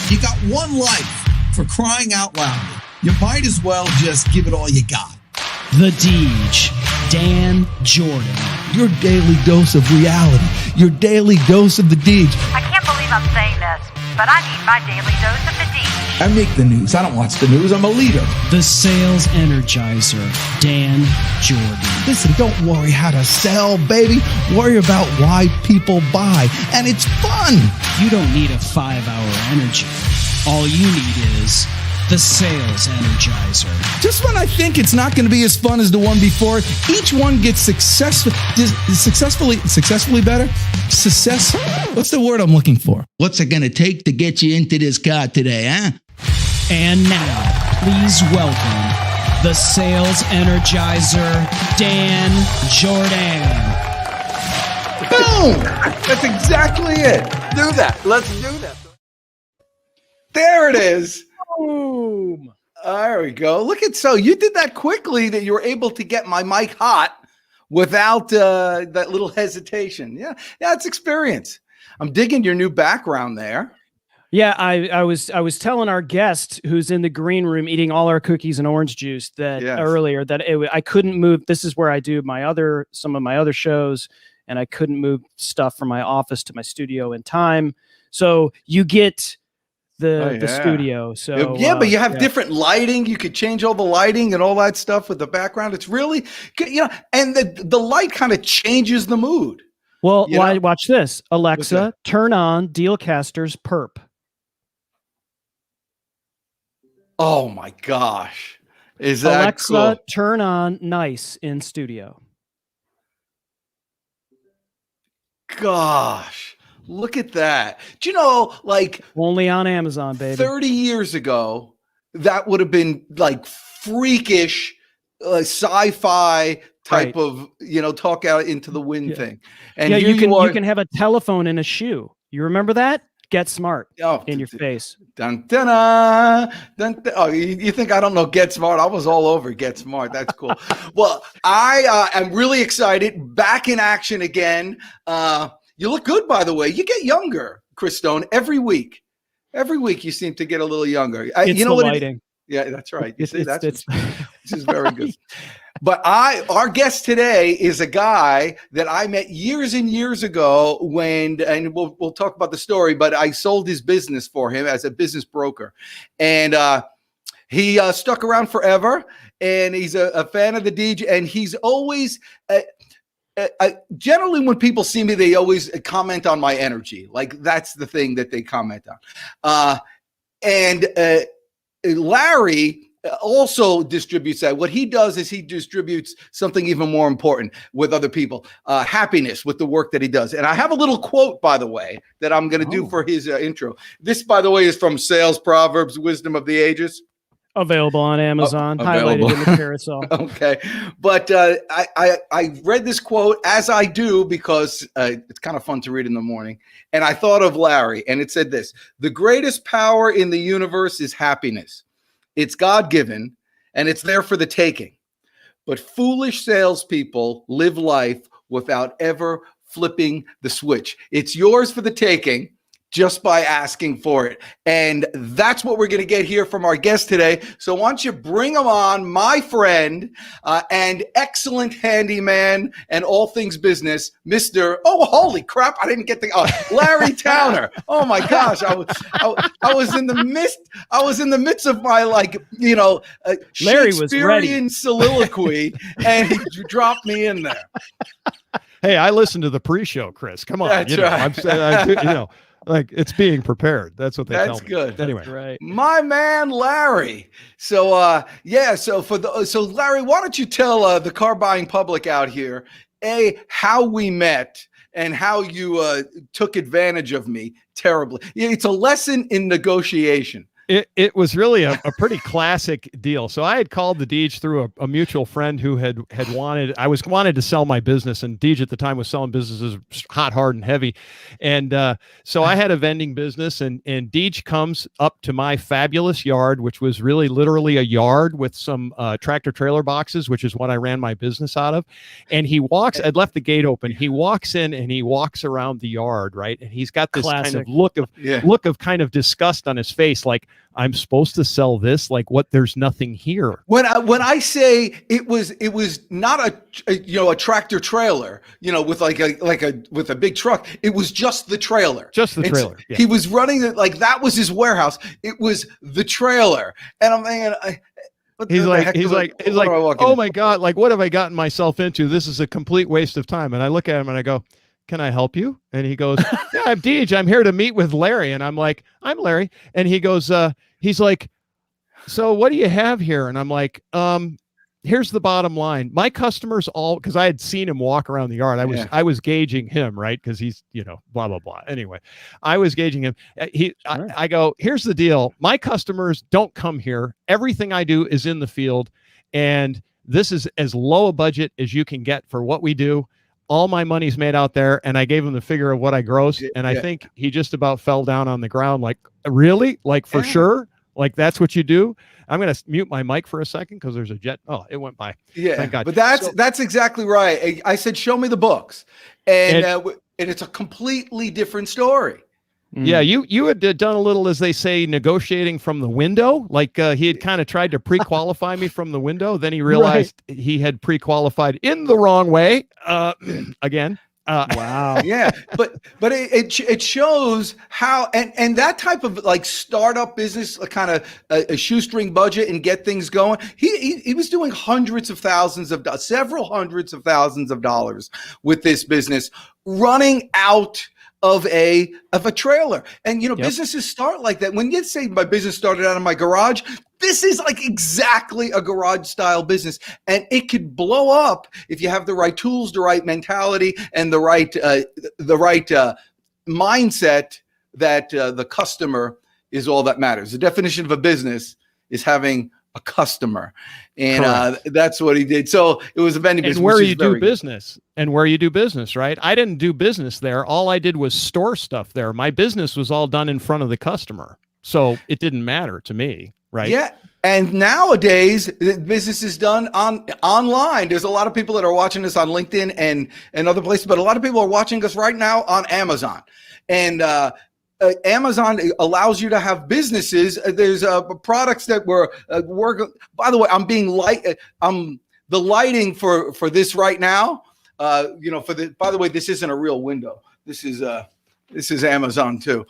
You got one life, for crying out loud. You might as well just give it all you got. The Deej, Dan Jordan. Your daily dose of reality. Your daily dose of the Deej. I can't believe I'm saying this, but I need my daily dose of the Deej. I make the news. I don't watch the news. I'm a leader. The Sales Energizer, Dan Jordan. Listen, don't worry how to sell, baby. Worry about why people buy. And it's fun. You don't need a 5-hour energy. All you need is the Sales Energizer. Just when I think it's not going to be as fun as the one before, each one gets successfully better. Success. What's the word I'm looking for? What's it going to take to get you into this car today, huh? And now, please welcome the Sales Energizer, Dan Jordan. Boom! That's exactly it. Do that. Let's do that. There it is. Boom. There we go. Look at, so you did that quickly that you were able to get my mic hot without that little hesitation. Yeah, it's experience. I'm digging your new background there. Yeah, I was telling our guest who's in the green room eating all our cookies and orange juice that earlier that I couldn't move. This is where I do some of my other shows, and I couldn't move stuff from my office to my studio in time. So you get the studio. So but you have different lighting. You could change all the lighting and all that stuff with the background. It's really, and the light kind of changes the mood. Well, watch this. Alexa, turn on Dealcaster's perp. Oh my gosh. Is that Alexa, cool? turn on Nice in studio. Gosh. Look at that. Do you know, like, only on Amazon, baby. 30 years ago, that would have been like freakish sci-fi type of, talk out into the wind thing. And you can have a telephone in a shoe. You remember that? Get Smart in your face. Dun, dun, dun, dun, dun. Oh, you think I don't know Get Smart? I was all over Get Smart. That's cool. Well, I am really excited. Back in action again. You look good, by the way. You get younger, Chris Stone, every week. Every week you seem to get a little younger. It's the lighting. Yeah, that's right. You see, this is very good. But our guest today is a guy that I met years and years ago and we'll talk about the story, but I sold his business for him as a business broker. And he stuck around forever, and he's a fan of the DJ, and he's always generally when people see me, they always comment on my energy. Like, that's the thing that they comment on. Larry also distributes that. What he does is he distributes something even more important with other people, happiness with the work that he does. And I have a little quote, by the way, that I'm going to do for his intro. This, by the way, is from Sales Proverbs, Wisdom of the Ages. Available on Amazon, highlighted in the carousel. Okay. But I read this quote, as I do, because it's kind of fun to read in the morning. And I thought of Larry, and it said this: the greatest power in the universe is happiness. It's God-given, and it's there for the taking. But foolish salespeople live life without ever flipping the switch. It's yours for the taking just by asking for it. And that's what we're going to get here from our guest today. So why don't you bring him on, my friend and excellent handyman and all things business, holy crap, I didn't get Larry Towner. Oh my gosh, I was in the midst of my Larry was ready. Soliloquy, and he dropped me in there. Hey, I listened to the pre-show, Chris. Come on, that's right. I'm saying, like, it's being prepared. That's what they tell me. That's good. Anyway, right. My man, Larry. So, so Larry, why don't you tell the car buying public out here, how we met and how you took advantage of me terribly. It's a lesson in negotiation. It was really a pretty classic deal. So I had called the Deej through a mutual friend who had wanted to sell my business, and Deej at the time was selling businesses hot, hard, and heavy. And so I had a vending business, and Deej comes up to my fabulous yard, which was really literally a yard with some tractor trailer boxes, which is what I ran my business out of. And he walks, I'd left the gate open. He walks in and he walks around the yard, right? And he's got this kind of look of kind of disgust on his face, like, I'm supposed to sell this, like, what, there's nothing here. When I say it was not a tractor trailer, with with a big truck. It was just the trailer. Just the trailer. Yeah. He was running it like that was his warehouse. It was the trailer. And I'm thinking, he's like, oh my God, like, what have I gotten myself into? This is a complete waste of time. And I look at him and I go, can I help you? And he goes, yeah, I'm Deej. I'm here to meet with Larry. And I'm like, I'm Larry. And he goes, he's like, so what do you have here? And I'm like, here's the bottom line. My customers because I had seen him walk around the yard. I was gauging him, right? Because he's, blah, blah, blah. Anyway, I was gauging him. I go, here's the deal. My customers don't come here. Everything I do is in the field. And this is as low a budget as you can get for what we do. All my money's made out there. And I gave him the figure of what I grossed. And I think he just about fell down on the ground. Like, really? Like, for sure? Like, that's what you do? I'm going to mute my mic for a second because there's a jet. Oh, it went by. Yeah. Thank God. But that's exactly right. I said, show me the books. And it's a completely different story. Yeah, you had done a little, as they say, negotiating from the window. Like he had kind of tried to pre-qualify me from the window. Then he realized he had pre-qualified in the wrong way. Again. Wow. Yeah, but it shows how and that type of like startup business, kind of a shoestring budget and get things going. He was doing several hundreds of thousands of dollars with this business, running out of a trailer. And businesses start like that. When you say my business started out of my garage, this is like exactly a garage style business, and it could blow up if you have the right tools, the right mentality, and the right mindset that the customer is all that matters. The definition of a business is having a customer, and that's what he did. So it was a vending business. And where you do business, right? I didn't do business there. All I did was store stuff there. My business was all done in front of the customer, so it didn't matter to me. Right. Yeah. And nowadays, business is done online. There's a lot of people that are watching us on LinkedIn and other places, but a lot of people are watching us right now on Amazon. And Amazon allows you to have businesses. There's products that work. By the way, the lighting for this right now. By the way, this isn't a real window. This is Amazon too.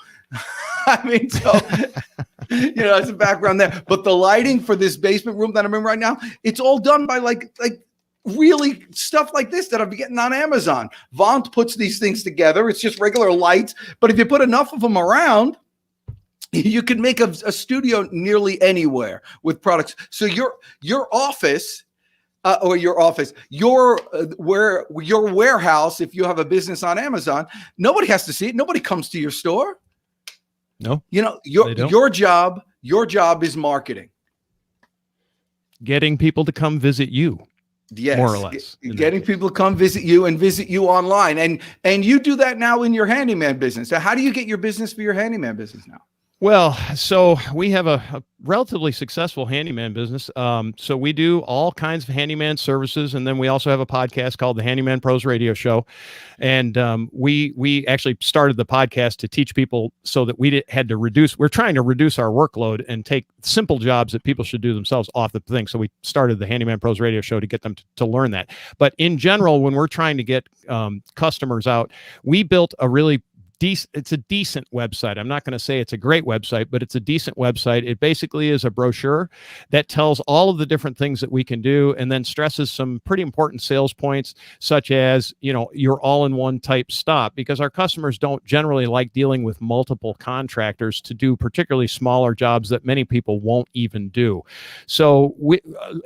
I mean, so it's a background there. But the lighting for this basement room that I'm in right now, it's all done by like really stuff like this that I'm getting on Amazon. Vaunt puts these things together. It's just regular lights. But if you put enough of them around, you can make a studio nearly anywhere with products. So your office. Your warehouse, if you have a business on Amazon, nobody has to see it. Nobody comes to your store. No. Your job is marketing. Getting people to come visit you. Yes. More or less. Getting people to come visit you and visit you online. And you do that now in your handyman business. So how do you get your business for your handyman business now? Well, so we have a relatively successful handyman business. So we do all kinds of handyman services. And then we also have a podcast called the Handyman Pros Radio Show. And we actually started the podcast to teach people so that we're trying to reduce our workload and take simple jobs that people should do themselves off the thing. So we started the Handyman Pros Radio Show to get them to learn that. But in general, when we're trying to get customers out, we built a really it's a decent website. I'm not going to say it's a great website, but it's a decent website. It basically is a brochure that tells all of the different things that we can do and then stresses some pretty important sales points, such as, your all-in-one type stop, because our customers don't generally like dealing with multiple contractors to do particularly smaller jobs that many people won't even do. So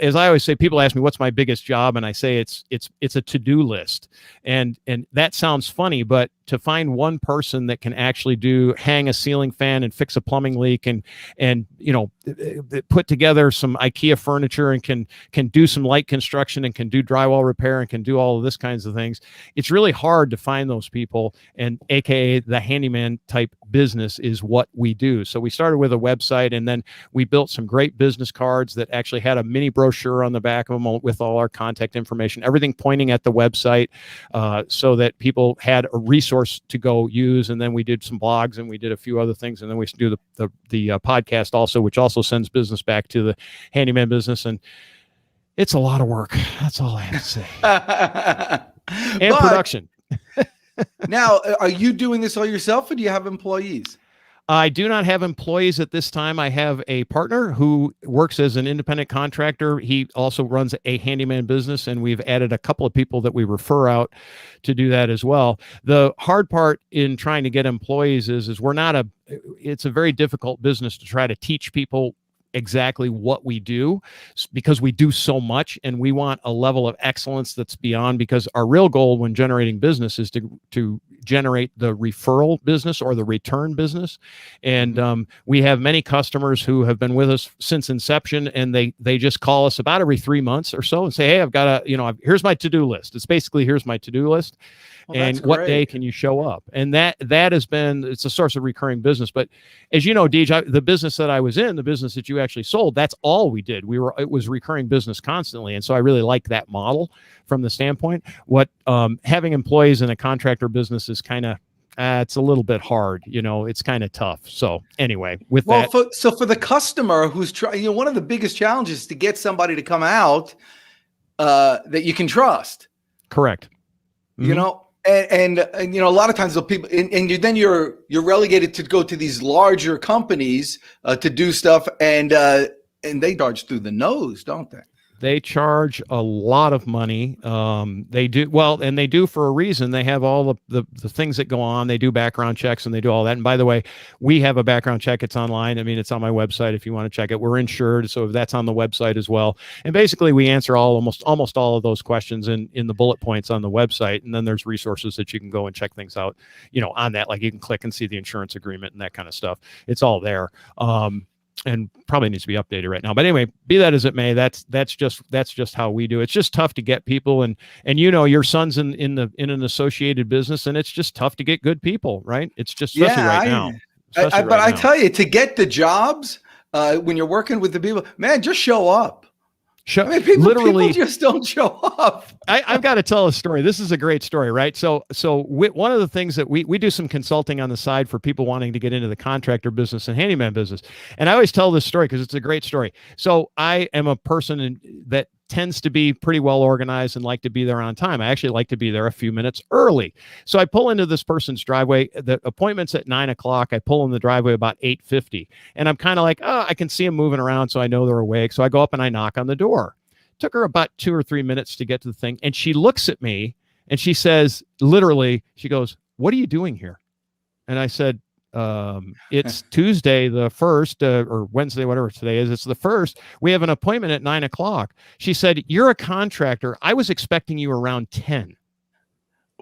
as I always say, people ask me, what's my biggest job? And I say it's a to-do list. And that sounds funny, but to find one person person that can actually hang a ceiling fan and fix a plumbing leak and put together some IKEA furniture and can do some light construction and can do drywall repair and can do all of this kinds of things. It's really hard to find those people, and AKA the handyman type business is what we do. So we started with a website, and then we built some great business cards that actually had a mini brochure on the back of them with all our contact information, everything pointing at the website, so that people had a resource to go use. And then we did some blogs, and we did a few other things, and then we do the podcast also, which also sends business back to the handyman business. And it's a lot of work. That's all I have to say. And production. Now, are you doing this all yourself, or do you have employees? I do not have employees at this time. I have a partner who works as an independent contractor. He also runs a handyman business, and we've added a couple of people that we refer out to do that as well. The hard part in trying to get employees is it's a very difficult business to try to teach people exactly what we do, because we do so much, and we want a level of excellence that's beyond, because our real goal when generating business is to generate the referral business or the return business. And we have many customers who have been with us since inception, and they just call us about every 3 months or so and say, hey, I've got here's my to-do list. It's basically, here's my to-do list. Well, and what day can you show up? And that has been, it's a source of recurring business. But as you know, Deej, the business that I was in, the business that you actually sold, that's all we did. It was recurring business constantly. And so I really like that model from the standpoint. What having employees in a contractor business is kind of, it's a little bit hard, it's kind of tough. So anyway, so for the customer who's trying, one of the biggest challenges is to get somebody to come out that you can trust. Correct. Mm-hmm. And a lot of times the people then you're relegated to go to these larger companies to do stuff, and they charge through the nose, don't they? They charge a lot of money. They do well, and they do for a reason. They have all the things that go on. They do background checks, and they do all that. And by the way, we have a background check. It's online. I mean, it's on my website if you want to check it. We're insured, so that's on the website as well. And basically, we answer almost all of those questions in the bullet points on the website. And then there's resources that you can go and check things out, on that. Like you can click and see the insurance agreement and that kind of stuff. It's all there. And probably needs to be updated right now. But anyway, be that as it may, that's just how we do. It's just tough to get people, and your son's in an associated business, and it's just tough to get good people, right? It's just especially right now. I tell you, to get the jobs when you're working with the people, man, just show up. People just don't show up. I've got to tell a story. This is a great story, right? So one of the things that we do some consulting on the side for people wanting to get into the contractor business and handyman business. And I always tell this story because it's a great story. So I am a person that tends to be pretty well organized and like to be there on time. I actually like to be there a few minutes early. So I pull into this person's driveway. The appointment's at 9:00. I pull in the driveway about 8:50. And I'm kind of like, I can see them moving around, so I know they're awake. So I go up and I knock on the door. Took her about 2 or 3 minutes to get to the thing. And she looks at me and she says, literally, she goes, "What are you doing here?" And I said, it's Tuesday the 1st, or Wednesday, whatever today is. It's the 1st. We have an appointment at 9:00. She said, "You're a contractor. I was expecting you around 10."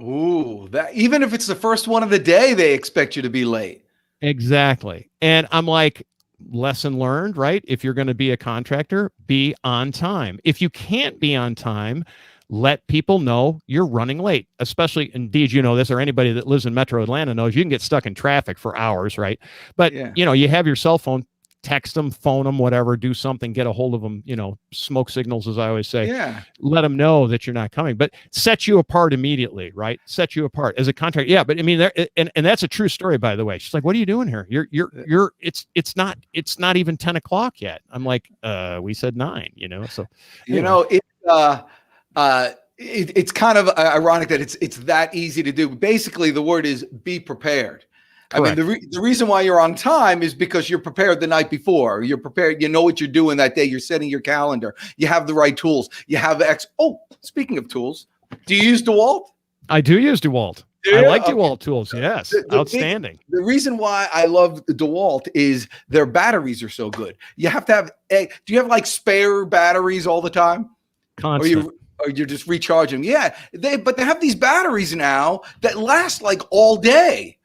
Ooh, that even if it's the first one of the day, they expect you to be late. Exactly. And I'm like, lesson learned, right? If you're going to be a contractor, be on time. If you can't be on time, let people know you're running late, especially, indeed, this, or anybody that lives in Metro Atlanta knows you can get stuck in traffic for hours, right? But, you have your cell phone, text them, phone them, whatever, do something, get a hold of them, smoke signals, as I always say. Yeah. Let them know that you're not coming, but set you apart immediately, right? Set you apart as a contractor. Yeah. But I mean, and that's a true story, by the way. She's like, "What are you doing here? It's not even 10:00 yet." I'm like, we said 9, so, it's kind of ironic that it's that easy to do. Basically, the word is be prepared. Correct. I mean, the reason why you're on time is because you're prepared the night before. You're prepared. You know what you're doing that day. You're setting your calendar. You have the right tools. You have speaking of tools, do you use DeWalt? I do use DeWalt. Yeah, I like DeWalt tools. Yes. Outstanding. The reason why I love DeWalt is their batteries are so good. You have to have, do you have like spare batteries all the time? Constant. Or you're just recharging? Yeah. But they have these batteries now that last like all day.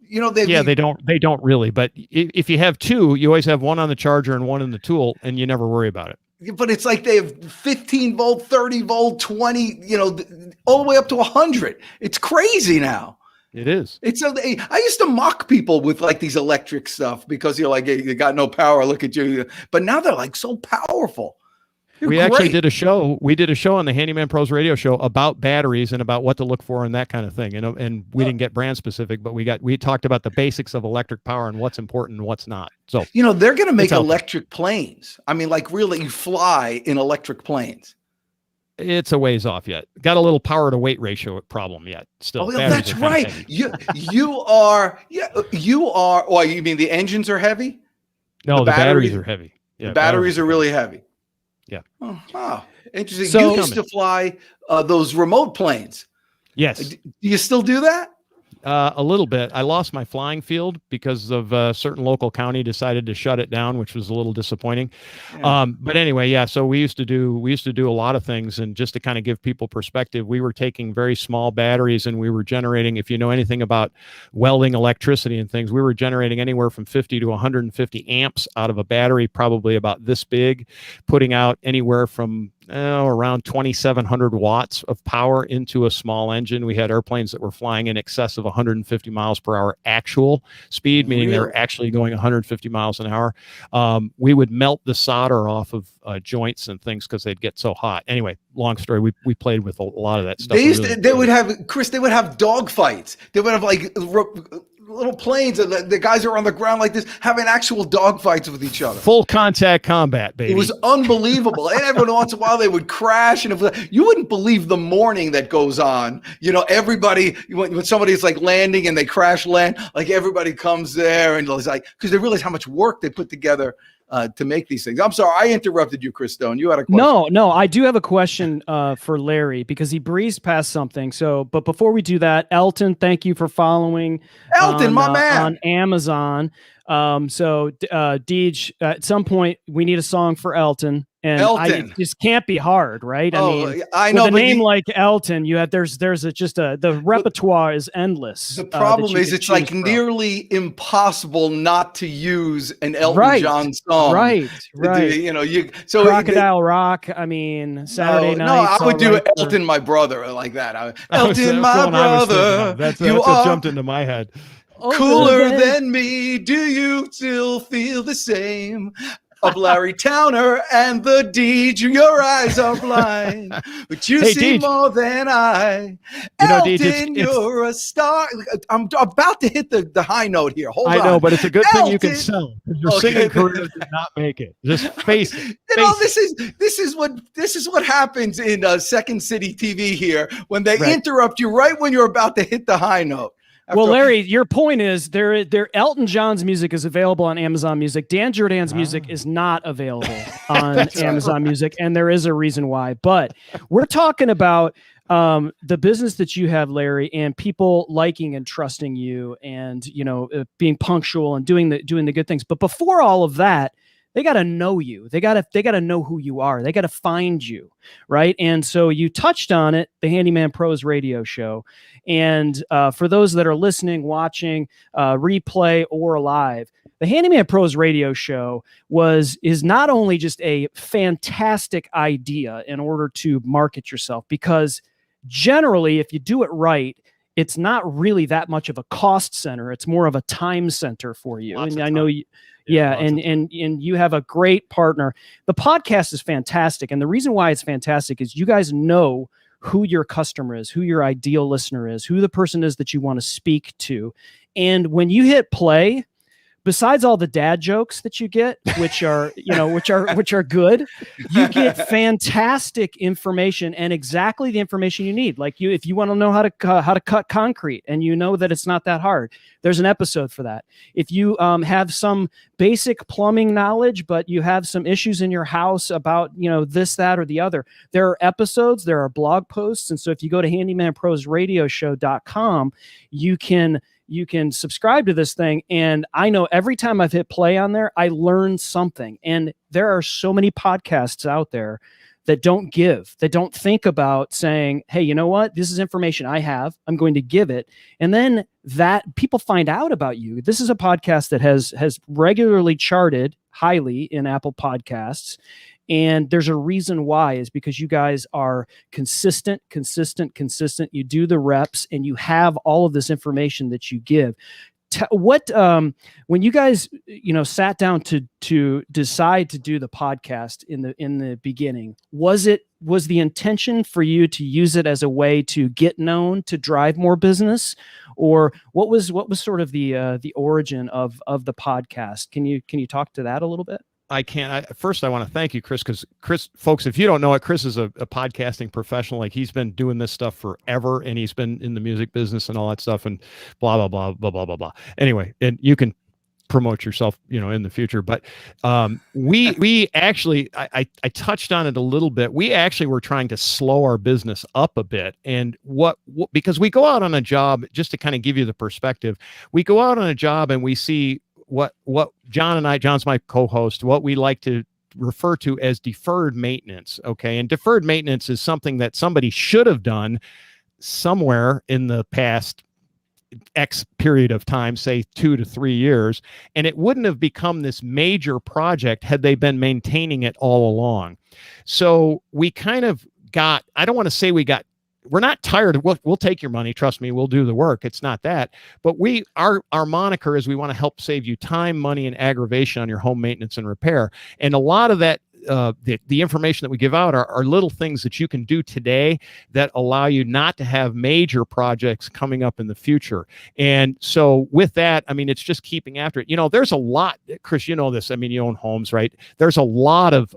You know, they don't really. But if you have two, you always have one on the charger and one in the tool, and you never worry about it. But it's like they have 15 volt, 30 volt, 20, you know, all the way up to 100. It's crazy now. It is. I used to mock people with like these electric stuff because you're like, hey, you got no power. Look at you. But now they're like so powerful. We actually did a show. We did a show on the Handyman Pros radio show about batteries and about what to look for and that kind of thing. And we didn't get brand specific, but we talked about the basics of electric power and what's important and what's not. So, you know, they're going to make electric planes. I mean, like really you fly in electric planes. It's a ways off yet. Got a little power to weight ratio problem yet. Still, oh, that's right. You are. Oh, you mean the engines are heavy? No, the batteries are heavy. Yeah, the batteries are really heavy. Yeah. Oh, wow. Interesting. So, you used to fly those remote planes. Yes. Do you still do that? A little bit. I lost my flying field because of a certain local county decided to shut it down, which was a little disappointing. Yeah. But anyway, yeah. So we used to do a lot of things, and just to kind of give people perspective, we were taking very small batteries and we were generating, if you know anything about welding electricity and things, we were generating anywhere from 50 to 150 amps out of a battery, probably about this big, putting out anywhere from around 2,700 watts of power into a small engine. We had airplanes that were flying in excess of 150 miles per hour actual speed, meaning they were actually going 150 miles an hour. We would melt the solder off of joints and things because they'd get so hot. Anyway, long story. We played with a lot of that stuff. They would have dog fights. They would have like little planes, and the guys are on the ground like this having actual dog fights with each other. Full contact combat, baby. It was unbelievable. And every once in a while they would crash, and you wouldn't believe the mourning that goes on. You know, everybody, when somebody's like landing and they crash land, like everybody comes there and it's like, because they realize how much work they put together to make these things. I'm sorry, I interrupted you, Chris Stone. You had a question. No, I do have a question for Larry because he breezed past something. So, but before we do that, Elton, thank you for following Elton, my man, on Amazon. Deej, at some point we need a song for Elton. And it just can't be hard, right? I know. With a name like Elton, the repertoire is endless. The problem is it's like nearly impossible not to use an Elton John song. Right. Crocodile Rock. I mean, Saturday Night. No, I would do Elton, my brother, like that. Elton, my brother. That's what jumped into my head. Cooler than me. Do you still feel the same? Of Larry Towner and the Deej, your eyes are blind, but you see more than I. Elton, you're a star. I'm about to hit the high note here. Hold on. I know, but it's a good thing you can sell. Your singing career did not make it. Just face it. This is what happens in Second City TV here when they interrupt you right when you're about to hit the high note. Well, Larry, your point is Elton John's music is available on Amazon Music. Dan Jordan's music is not available on Amazon Music, and there is a reason why. But we're talking about the business that you have, Larry, and people liking and trusting you, and being punctual and doing the good things. But before all of that, they got to know you. They got to know who you are. They got to find you, right? And so you touched on it, the Handyman Pros radio show. And for those that are listening, watching, replay or live, the Handyman Pros radio show is not only just a fantastic idea in order to market yourself, because generally, if you do it right, it's not really that much of a cost center. It's more of a time center for you. And I know you. Yeah, and you have a great partner. The podcast is fantastic, and the reason why it's fantastic is you guys know who your customer is, who your ideal listener is, who the person is that you want to speak to. And when you hit play, besides all the dad jokes that you get, which are good, you get fantastic information and exactly the information you need. Like if you want to know how to cut concrete and you know that it's not that hard, there's an episode for that. If you have some basic plumbing knowledge, but you have some issues in your house about, this, that, or the other, there are episodes, there are blog posts. And so if you go to handymanprosradioshow.com, you can subscribe to this thing. And I know every time I've hit play on there, I learn something. And there are so many podcasts out there that don't think about saying, hey, you know what? This is information I have. I'm going to give it. And then that people find out about you. This is a podcast that has regularly charted highly in Apple Podcasts. And there's a reason why, is because you guys are consistent. You do the reps and you have all of this information that you give. When you guys, sat down to decide to do the podcast in the beginning, was the intention for you to use it as a way to get known, to drive more business, or what was sort of the origin of the podcast? Can you talk to that a little bit? I can. First, I want to thank you, Chris, because Chris, folks, if you don't know it, Chris is a podcasting professional. Like, he's been doing this stuff forever, and he's been in the music business and all that stuff, and blah, blah, blah, blah, blah, blah, blah. Anyway, and you can promote yourself, in the future. But we actually, I touched on it a little bit. We actually were trying to slow our business up a bit. And because we go out on a job, just to kind of give you the perspective, we go out on a job and we see what John and I, John's my co-host, what we like to refer to as deferred maintenance. Okay. And deferred maintenance is something that somebody should have done somewhere in the past X period of time, say 2 to 3 years, and it wouldn't have become this major project had they been maintaining it all along. So we kind of got, I don't want to say we're not tired of, we'll take your money. Trust me, we'll do the work. It's not that, but our moniker is we want to help save you time, money, and aggravation on your home maintenance and repair. And a lot of that, the information that we give out are little things that you can do today that allow you not to have major projects coming up in the future. And so with that, I mean, it's just keeping after it. There's a lot, Chris, you know this. I mean, you own homes, right? There's a lot of,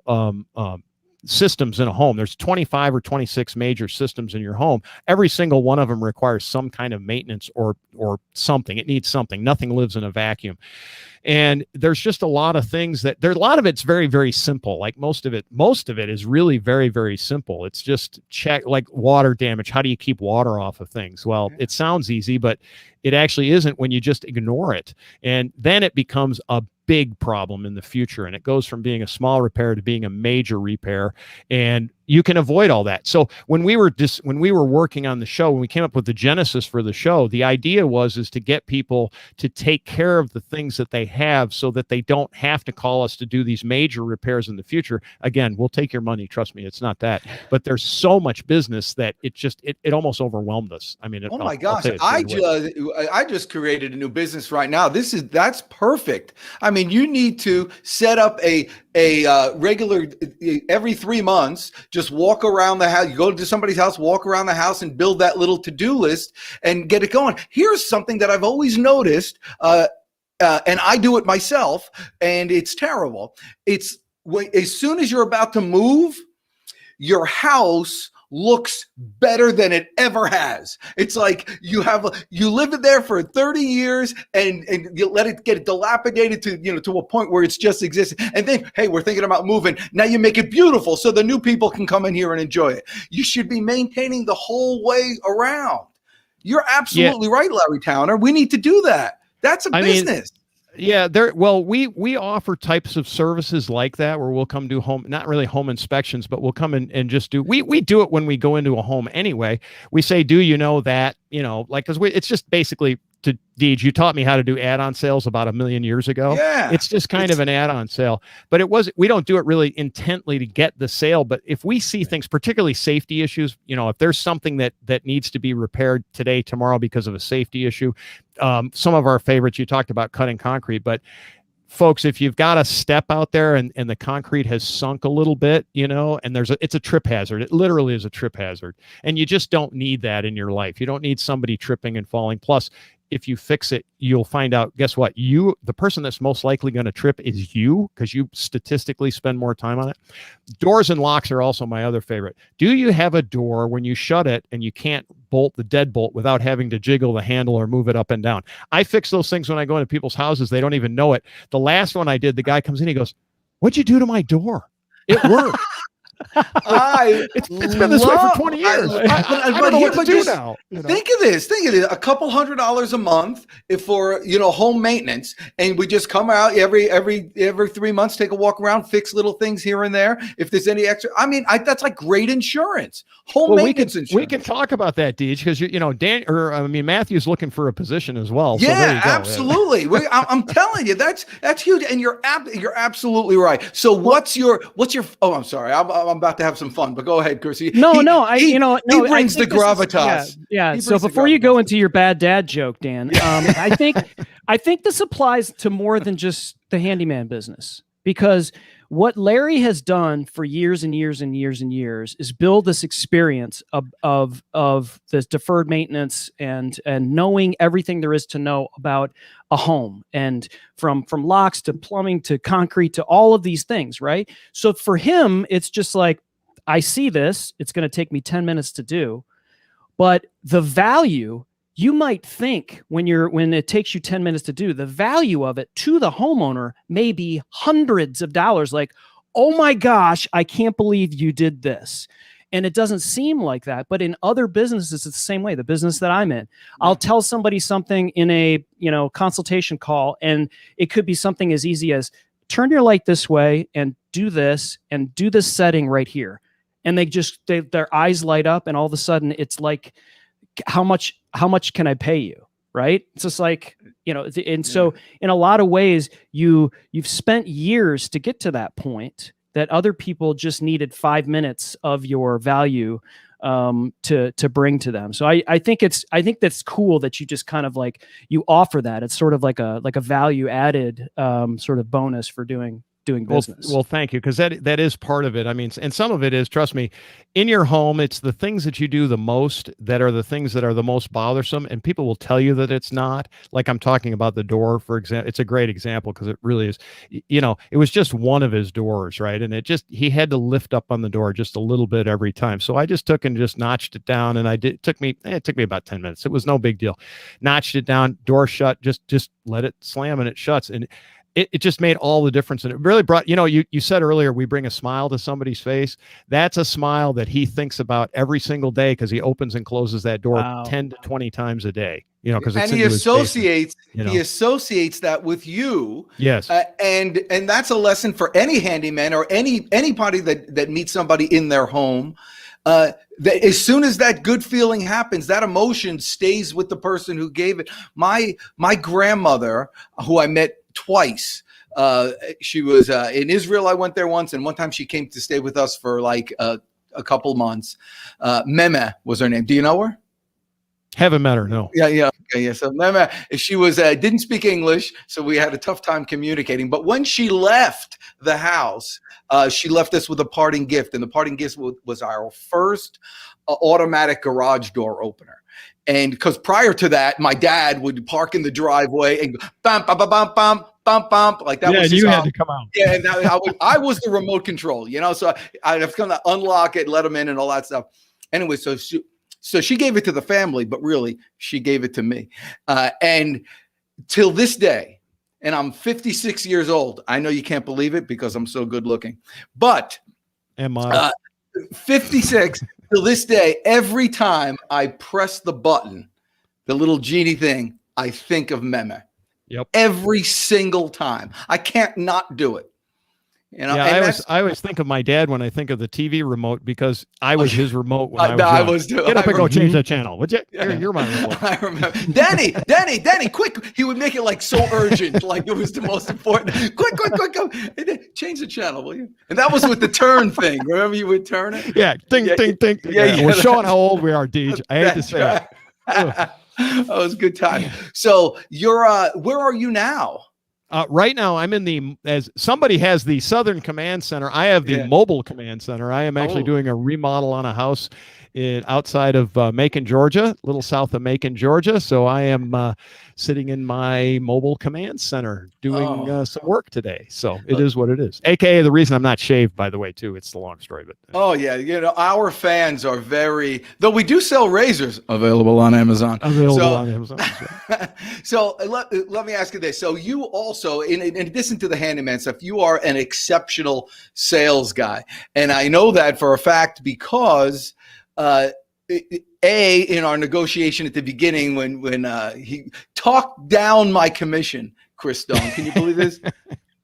systems in a home. There's 25 or 26 major systems in your home. Every single one of them requires some kind of maintenance or something. It needs something. Nothing lives in a vacuum. And there's just a lot of things a lot of it's very, very simple. Like most of it is really very, very simple. It's just check, like water damage. How do you keep water off of things? Well, it sounds easy, but it actually isn't when you just ignore it. And then it becomes a big problem in the future. And it goes from being a small repair to being a major repair. And you can avoid all that. So when we were working on the show, when we came up with the genesis for the show, the idea is to get people to take care of the things that they have so that they don't have to call us to do these major repairs in the future. Again, we'll take your money. Trust me, it's not that. But there's so much business that it almost overwhelmed us. I mean, oh my gosh, I just created a new business right now. That's perfect. I mean, you need to set up a regular every 3 months, just walk around the house. You go to somebody's house, walk around the house and build that little to-do list and get it going. Here's something that I've always noticed, and I do it myself, and it's terrible. It's as soon as you're about to move, your house looks better than it ever has. It's like you live in there for 30 years and you let it get dilapidated to a point where it's just existing. And then, hey, we're thinking about moving. Now you make it beautiful so the new people can come in here and enjoy it. You should be maintaining the whole way around. You're absolutely right, Larry Towner. We need to do that. That's a business. Yeah, we offer types of services like that where we'll come do not really home inspections, but we'll come in and just we do it when we go into a home anyway. We say, do you know that, because it's just basically to Deej, you taught me how to do add-on sales about 1 million years ago. Yeah. It's just kind of an add-on sale, but we don't do it really intently to get the sale. But if we see things, particularly safety issues, if there's something that needs to be repaired today, tomorrow, because of a safety issue, some of our favorites, you talked about cutting concrete, but folks, if you've got a step out there and the concrete has sunk a little bit, and it's a trip hazard. It literally is a trip hazard. And you just don't need that in your life. You don't need somebody tripping and falling. Plus, if you fix it, you'll find out, guess what? The person that's most likely going to trip is you, because you statistically spend more time on it. Doors and locks are also my other favorite. Do you have a door when you shut it and you can't bolt the deadbolt without having to jiggle the handle or move it up and down? I fix those things when I go into people's houses. They don't even know it. The last one I did, the guy comes in, he goes, "What'd you do to my door? It worked." It's been this way for 20 years. I don't know what to do now. Think of this. A couple $100 a month for home maintenance, and we just come out every 3 months, take a walk around, fix little things here and there. If there's any extra, that's like great insurance. Maintenance insurance. We can talk about that, Deej, because Matthew's looking for a position as well. So there you go. Absolutely. I'm telling you, that's huge, and you're absolutely right. So what's your? Oh, I'm sorry. I'm about to have some fun, but go ahead, Chris. He brings the gravitas. Yeah. So before you go into your bad dad joke, Dan, I think this applies to more than just the handyman business, because what Larry has done for years and years and years and years is build this experience of this deferred maintenance and knowing everything there is to know about a home, and from locks to plumbing to concrete to all of these things, right? So for him, it's just like, I see this, it's going to take me 10 minutes to do, but the value, you might think when it takes you 10 minutes to do, the value of it to the homeowner may be hundreds of dollars. Like, oh my gosh, I can't believe you did this. And it doesn't seem like that. But in other businesses, it's the same way. The business that I'm in, I'll tell somebody something in a consultation call, and it could be something as easy as turn your light this way and do this setting right here. And their eyes light up, and all of a sudden it's like, how much can I pay you? Right? It's just like, and so in a lot of ways, you've spent years to get to that point that other people just needed 5 minutes of your value to bring to them. So I think that's cool that you just kind of like, you offer that. It's sort of like a value added sort of bonus for doing business. Well, thank you. Because that is part of it. I mean, and some of it is, trust me, in your home, it's the things that you do the most that are the things that are the most bothersome. And people will tell you that it's not. Like I'm talking about the door, for example. It's a great example because it really is, it was just one of his doors, right? And he had to lift up on the door just a little bit every time. So I just took and just notched it down, and it took me about 10 minutes. It was no big deal. Notched it down, door shut, just let it slam and it shuts. And it just made all the difference. And it really brought, you said earlier, we bring a smile to somebody's face. That's a smile that he thinks about every single day, because he opens and closes that door 10 to 20 times a day, because he associates that with you. Yes. And that's a lesson for any handyman or anybody that meets somebody in their home. That as soon as that good feeling happens, that emotion stays with the person who gave it. My grandmother, who I met twice, she was in Israel. I went there once, and one time she came to stay with us for like a couple months. Meme was her name. Do you know her? Haven't met her, no. Yeah. Okay, yeah. So Meme, she was didn't speak English, so we had a tough time communicating. But when she left the house, she left us with a parting gift, and the parting gift was our first automatic garage door opener. And because prior to that, my dad would park in the driveway and go, bam, bam, bam, bam, bam, bam, bam, like that. Yeah, was you had to come out. Yeah, and I was the remote control, so I'd have come to unlock it, let him in, and all that stuff. Anyway, so she gave it to the family, but really she gave it to me. And till this day, and I'm 56 years old. I know you can't believe it because I'm so good looking, but 56 till this day, every time I press the button, the little genie thing, I think of Meme. Yep. Every single time. I can't not do it. I always think of my dad when I think of the TV remote, because I was his remote when I was young. Get up and go change that channel, would you? Yeah. You're my remote. I remember. Danny, quick. He would make it like so urgent, like it was the most important. Quick, go. Change the channel, will you? And that was with the turn thing. Remember you would turn it? Yeah, ding. Yeah. We're showing how old we are, Deej. I hate to say it. That was a good time. So you're where are you now? Right now, I'm as somebody has the Southern Command Center. I have the Mobile Command Center. I am actually doing a remodel on a house outside of Macon, Georgia, a little south of Macon, Georgia. So I am sitting in my Mobile Command Center doing some work today. So it is what it is. AKA the reason I'm not shaved, by the way, too. It's the long story. But our fans are though we do sell razors available on Amazon. On Amazon. So let me ask you this. So you also also, in addition to the handyman stuff, you are an exceptional sales guy. And I know that for a fact because in our negotiation at the beginning when he talked down my commission, Chris Stone, can you believe this?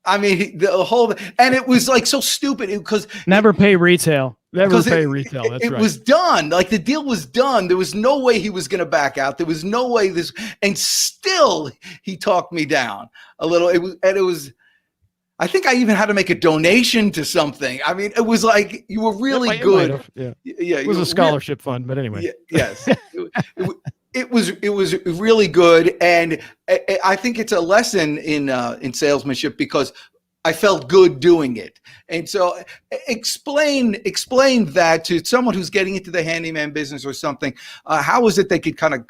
I mean, the whole, and it was like so stupid because never pay retail. Never pay retail. That's it right. was done. Like the deal was done. There was no way he was going to back out. There was no way this, and still he talked me down a little. It was, I think I even had to make a donation to something. I mean, it was like, you were really good. Yeah. It was a scholarship fund, but anyway. Yes. It was really good, and I think it's a lesson in salesmanship because I felt good doing it. And so, explain that to someone who's getting into the handyman business or something. How is it they could kind of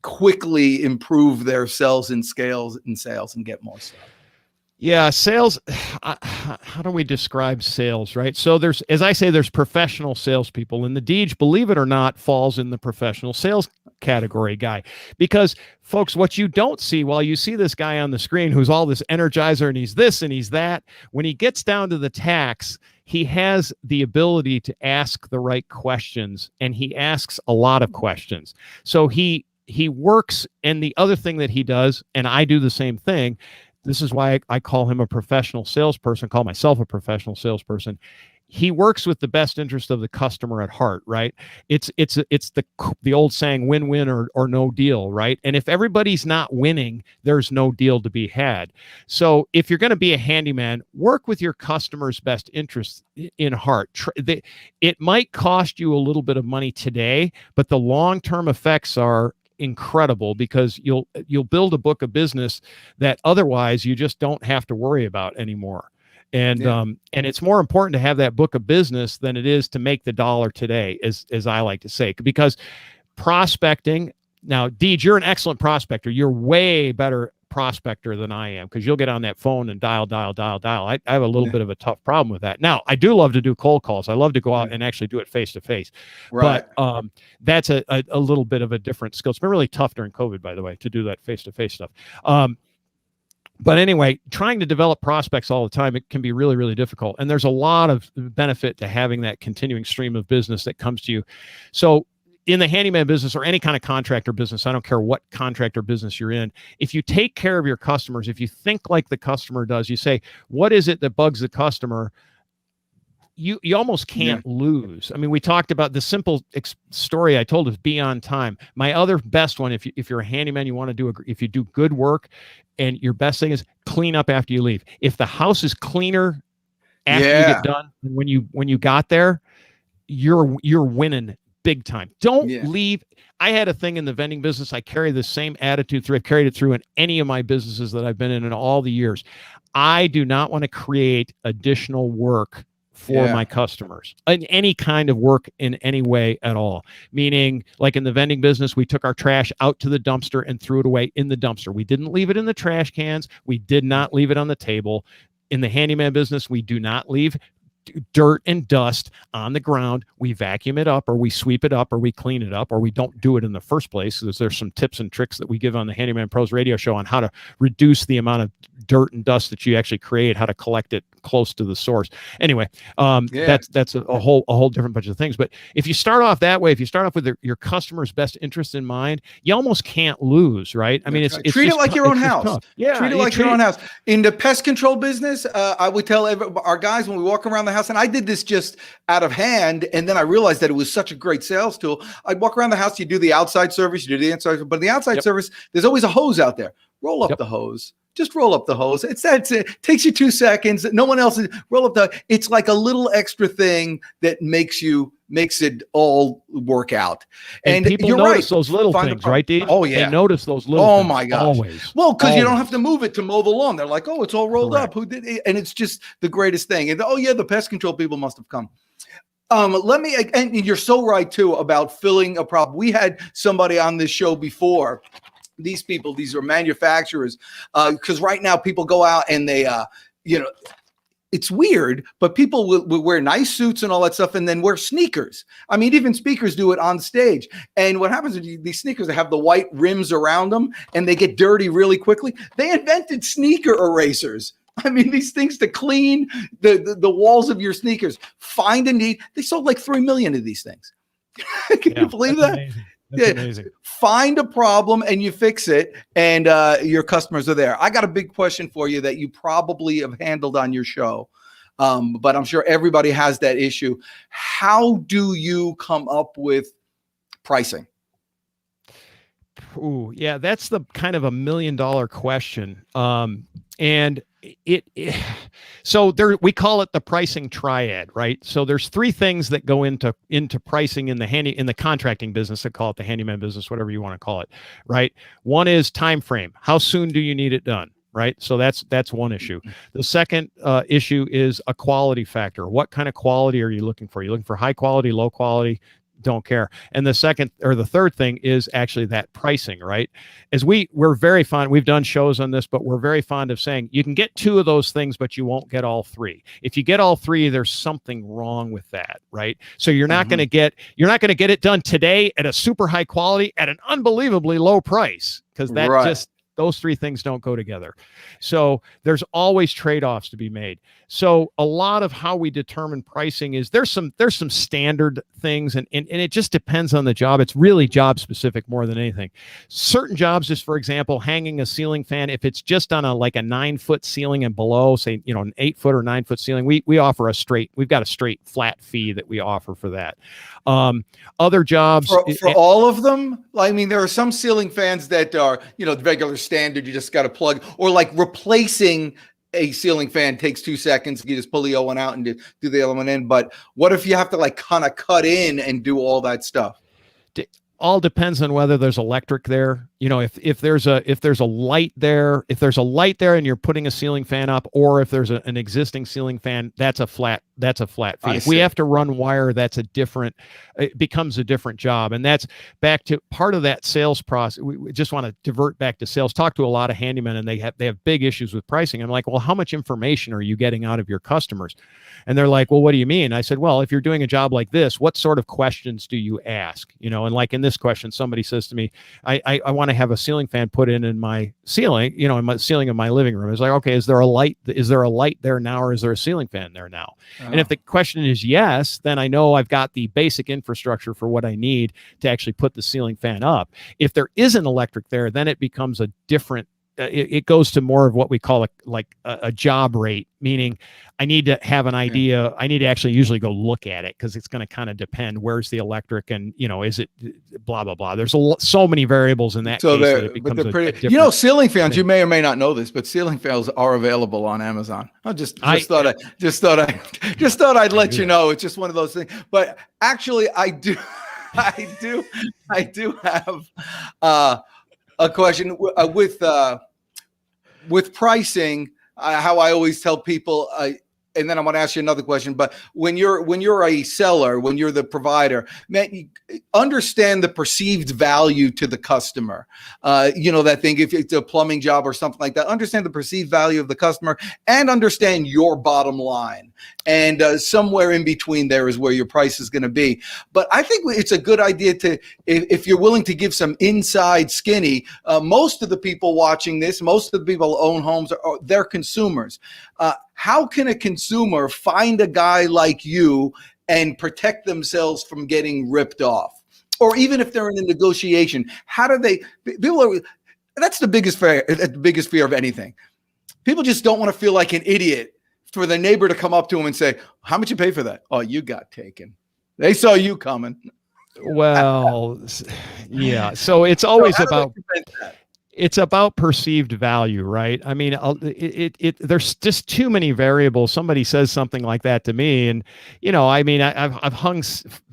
quickly improve their sales and sales and get more stuff? Yeah, sales. How do we describe sales, right? So there's, as I say, there's professional salespeople, and the Deej, believe it or not, falls in the professional sales category guy. Because folks, what you don't see while you see this guy on the screen who's all this energizer and he's this and he's that, when he gets down to the tax, he has the ability to ask the right questions, and he asks a lot of questions. So he works, and the other thing that he does, and I do the same thing. This is why I call him a professional salesperson, call myself a professional salesperson. He works with the best interest of the customer at heart, right? It's the old saying, win-win or no deal, right? And if everybody's not winning, there's no deal to be had. So if you're going to be a handyman, work with your customer's best interest in heart. It might cost you a little bit of money today, but the long-term effects are incredible because you'll build a book of business that otherwise you just don't have to worry about anymore. And and it's more important to have that book of business than it is to make the dollar today, as I like to say, because prospecting. Now, Deej, you're an excellent prospector. You're way better prospector than I am because you'll get on that phone and dial. I have a little bit of a tough problem with that. Now, I do love to do cold calls. I love to go out and actually do it face to face. Right. But that's a little bit of a different skill. It's been really tough during COVID, by the way, to do that face to face stuff. But anyway, trying to develop prospects all the time, it can be really, really difficult. And there's a lot of benefit to having that continuing stream of business that comes to you. So in the handyman business or any kind of contractor business, I don't care what contractor business you're in, if you take care of your customers, if you think like the customer does, you say, what is it that bugs the customer? You almost can't lose. I mean, we talked about the simple story I told is be on time. My other best one, if you're a handyman, you want to do if you do good work, and your best thing is clean up after you leave. If the house is cleaner after you get done, when you got there, you're winning big time. Don't leave. I had a thing in the vending business. I carry the same attitude through. I've carried it through in any of my businesses that I've been in all the years. I do not want to create additional work for my customers in any kind of work in any way at all. Meaning, like in the vending business, we took our trash out to the dumpster and threw it away in the dumpster. We didn't leave it in the trash cans. We did not leave it on the table. In the handyman business, we do not leave dirt and dust on the ground. We vacuum it up, or we sweep it up, or we clean it up, or we don't do it in the first place. There's some tips and tricks that we give on the Handyman Pros radio show on how to reduce the amount of dirt and dust that you actually create, how to collect it close to the source. Anyway, that's a whole different bunch of things. But if you start off that way, if you start off with your customer's best interest in mind, you almost can't lose, right? I mean, it's treat it like your own house. Yeah, treat it like your own house. In the pest control business, I would tell our guys when we walk around the house, and I did this just out of hand, and then I realized that it was such a great sales tool. I'd walk around the house, you do the outside service, you do the inside, but the outside service, there's always a hose out there. Roll up the hose. Just roll up the hose. It takes you 2 seconds. No one else roll up it's like a little extra thing that makes it all work out. And people you're notice right. those little things, right, Deej? Oh yeah. They notice those little things. Oh my gosh. Always. Well, because you don't have to move it to mow the lawn. They're like, oh, it's all rolled up. Who did it? And it's just the greatest thing. And the pest control people must have come. And you're so right too about filling a problem. We had somebody on this show before. These are manufacturers, because right now people go out and they, it's weird, but people will wear nice suits and all that stuff and then wear sneakers. I mean, even speakers do it on stage. And what happens is these sneakers that have the white rims around them and they get dirty really quickly. They invented sneaker erasers. I mean, these things to clean the walls of your sneakers. Find a need. They sold like 3 million of these things. Can you believe that? Amazing. That's amazing. Find a problem and you fix it, and your customers are there. I got a big question for you that you probably have handled on your show, but I'm sure everybody has that issue. How do you come up with pricing? Ooh, yeah, that's the kind of $1 million question. And so there, we call it the pricing triad, right? So there's 3 things that go into pricing in the contracting business. I call it the handyman business, whatever you want to call it, right? One is time frame. How soon do you need it done? Right. So that's one issue. The second issue is a quality factor. What kind of quality are you looking for? Are you looking for high quality, low quality? Don't care. And the third thing is actually that pricing, right? As we're very fond, we've done shows on this, but we're very fond of saying you can get 2 of those things, but you won't get all 3. If you get all 3, there's something wrong with that, right? So you're not going to get it done today at a super high quality at an unbelievably low price, because that those 3 things don't go together. So there's always trade-offs to be made. So a lot of how we determine pricing is there's some standard things, and it just depends on the job. It's really job specific more than anything. Certain jobs, just for example, hanging a ceiling fan, if it's just on a 9-foot ceiling and below, say, an 8-foot or 9-foot ceiling, we offer we've got a straight flat fee that we offer for that. Other jobs for all of them. I mean, there are some ceiling fans that are, the regular standard, you just got to plug, or like replacing a ceiling fan takes 2 seconds. You just pull the old one out and do the other one in. But what if you have to kind of cut in and do all that stuff? All depends on whether there's electric there. If there's a light there, and you're putting a ceiling fan up, or if there's an existing ceiling fan, that's a flat fee. If we have to run wire, it becomes a different job. And that's back to part of that sales process. We just want to divert back to sales. Talk to a lot of handymen, and they have big issues with pricing. I'm like, well, how much information are you getting out of your customers? And they're like, well, what do you mean? I said, well, if you're doing a job like this, what sort of questions do you ask? And like in this question, somebody says to me, I want to have a ceiling fan put in my ceiling, in my ceiling of my living room. It's like, okay, is there a light there now, or is there a ceiling fan there now? And if the question is yes, then I know I've got the basic infrastructure for what I need to actually put the ceiling fan up. If there isn't electric there, then it becomes a different, it goes to more of what we call a job rate, meaning I need to have an idea. I need to actually usually go look at it, because it's going to kind of depend. Where's the electric, and is it blah blah blah. There's so many variables in that case that it becomes a different ceiling fans. You may or may not know this, but ceiling fans are available on Amazon. I just thought I'd let you know. It's just one of those things. But actually, I do have a question with pricing. How I always tell people, and then I'm going to ask you another question. But when you're a seller, when you're the provider, man, you understand the perceived value to the customer. That thing, if it's a plumbing job or something like that, understand the perceived value of the customer and understand your bottom line. And somewhere in between there is where your price is going to be. But I think it's a good idea if you're willing to give some inside skinny. Most of the people watching this, most of the people who own homes, they're consumers. How can a consumer find a guy like you and protect themselves from getting ripped off? Or even if they're in a negotiation, how do they? That's the biggest fear of anything. People just don't want to feel like an idiot for the neighbor to come up to him and say, "How much you pay for that?" "Oh, you got taken. They saw you coming." Well, yeah. So it's always it's about perceived value, right? I mean, there's just too many variables. Somebody says something like that to me, and I've hung.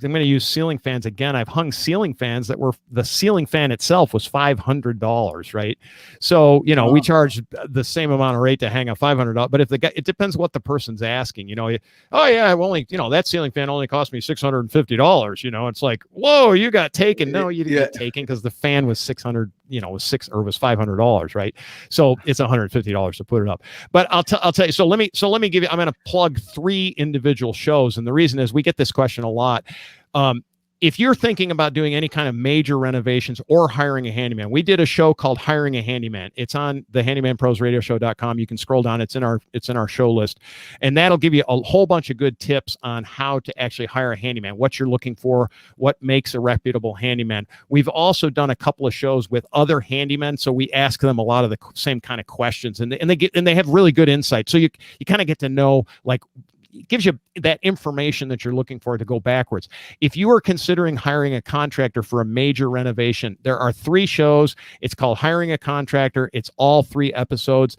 I'm going to use ceiling fans again. I've hung ceiling fans that were, the ceiling fan itself was $500, right? So we charge the same amount of rate to hang a $500. But if it depends what the person's asking. Oh yeah, I've only that ceiling fan only cost me $650. It's like, whoa, you got taken. No, you didn't get taken, because the fan was $600. Was was $500, right? So it's $150 to put it up. But I'll tell you. So let me give you. I'm going to plug 3 individual shows, and the reason is we get this question a lot. If you're thinking about doing any kind of major renovations or hiring a handyman, we did a show called Hiring a Handyman. It's on the handymanprosradioshow.com. You can scroll down. It's in our show list. And that'll give you a whole bunch of good tips on how to actually hire a handyman, what you're looking for, what makes a reputable handyman. We've also done a couple of shows with other handymen. So we ask them a lot of the same kind of questions, and they have really good insight. So you kind of get to know, like, it gives you that information that you're looking for to go backwards. If you are considering hiring a contractor for a major renovation, there are 3 shows. It's called Hiring a Contractor. It's all 3 episodes.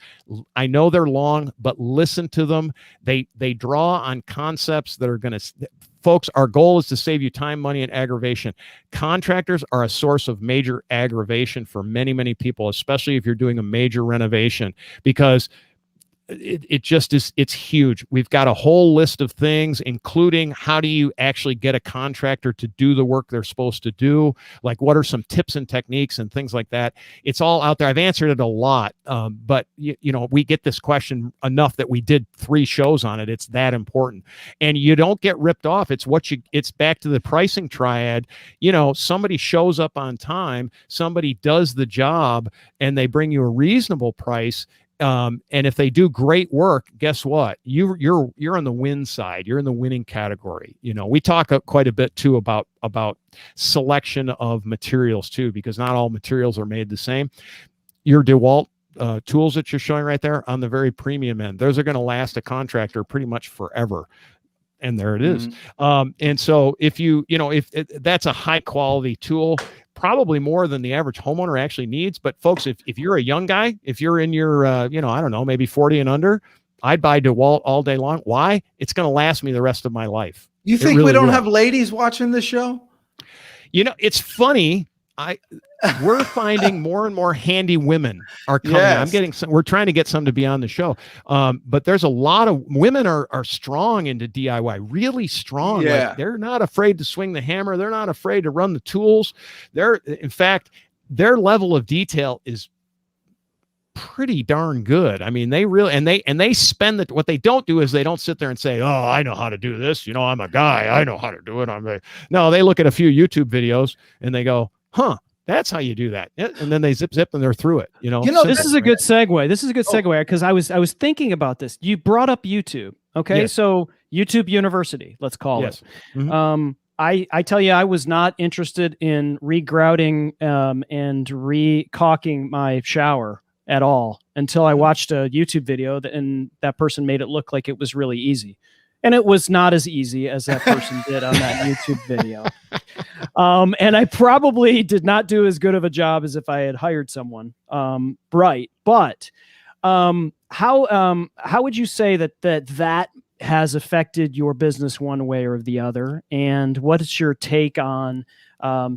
I know they're long, but listen to them. They draw on concepts that are going to, folks, our goal is to save you time, money, and aggravation. Contractors are a source of major aggravation for many, many people, especially if you're doing a major renovation, because it just is, it's huge. We've got a whole list of things, including how do you actually get a contractor to do the work they're supposed to do? Like, what are some tips and techniques and things like that? It's all out there. I've answered it a lot, but you know, we get this question enough that we did 3 shows on it. It's that important, and you don't get ripped off. It's back to the pricing triad. You know, somebody shows up on time, somebody does the job, and they bring you a reasonable price. And if they do great work, guess what? You're on the win side. You're in the winning category. You know, we talk quite a bit too about selection of materials too, because not all materials are made the same. Your DeWalt tools that you're showing right there on the very premium end, those are going to last a contractor pretty much forever. And there it is. And so if that's a high quality tool, probably more than the average homeowner actually needs. But folks, if you're a young guy, if you're in your, I don't know, maybe 40 and under, I'd buy DeWalt all day long. Why? It's going to last me the rest of my life. You think we don't have ladies watching this show? You know, it's funny. We're finding more and more handy women are coming. Yes. We're trying to get some to be on the show. But there's a lot of women are strong into DIY, really strong. Yeah. Like, they're not afraid to swing the hammer. They're not afraid to run the tools. In fact, their level of detail is pretty darn good. I mean, they really, and they spend what they don't do is they don't sit there and say, oh, I know how to do this. You know, I'm a guy. I know how to do it. No, they look at a few YouTube videos and they go, huh, that's how you do that. And then they zip and they're through it. You know, this is a good segue. This is a good segue because I was thinking about this. You brought up YouTube. Okay. Yes. So YouTube University, let's call it. Mm-hmm. I tell you, I was not interested in regrouting and re-caulking my shower at all until I watched a YouTube video and that person made it look like it was really easy. And it was not as easy as that person did on that YouTube video. And I probably did not do as good of a job as if I had hired someone. Right. But how would you say that has affected your business one way or the other? And what is your take on